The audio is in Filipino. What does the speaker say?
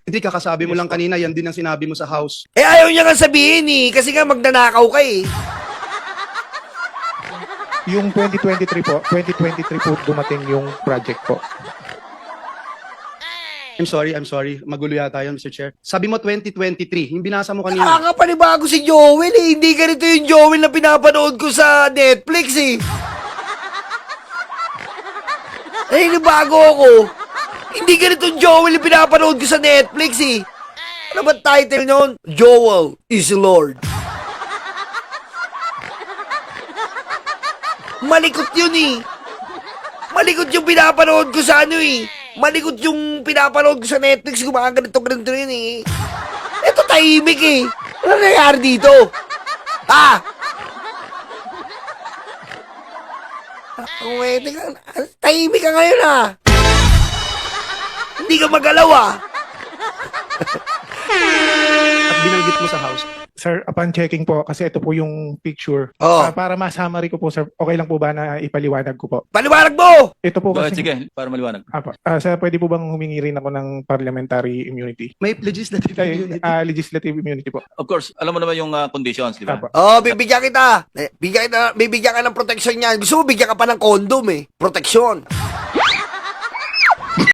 Hindi, kakasabi mo lang kanina, yan din ang sinabi mo sa house. Eh, ayaw niya nga sabihin eh. Kasi nga magnanakaw ka eh. Yung 2023 po dumating yung project po. I'm sorry. Magulo yata yun, Mr. Chair. Sabi mo 2023, yung binasa mo kanina. Nakakapanibago si Joel eh. Hindi ganito yung Joel na pinapanood ko sa Netflix eh. Bago ako. Hindi ganito yung Joel yung pinapanood ko sa Netflix eh. Ano ba title nun? Joel is Lord. Malikot yun eh. Malikot yung pinapanood ko sa ano eh. Malikot yung pinapanood ko sa Netflix. Gumaganito yun eh. Ito tahimik eh. Ano nangyari dito? Ah! Tahimik ka ngayon ah. Hindi ka magalaw ah. At binanggit mo sa house. Sir, upon checking po, kasi ito po yung picture. Oo. Para ma-summary ko po, sir, okay lang po ba na ipaliwanag ko po? Paliwanag mo! Ito po kasi... Sige, para maliwanag. Sir, pwede po bang humingi rin ako ng parliamentary immunity? May legislative immunity. Legislative immunity po. Of course, alam mo naman yung conditions, di ba? Apo. Oh, bibigyan kita. Bibigyan ka ng protection niyan. Gusto mo bigyan ka pa ng condom eh. Protection.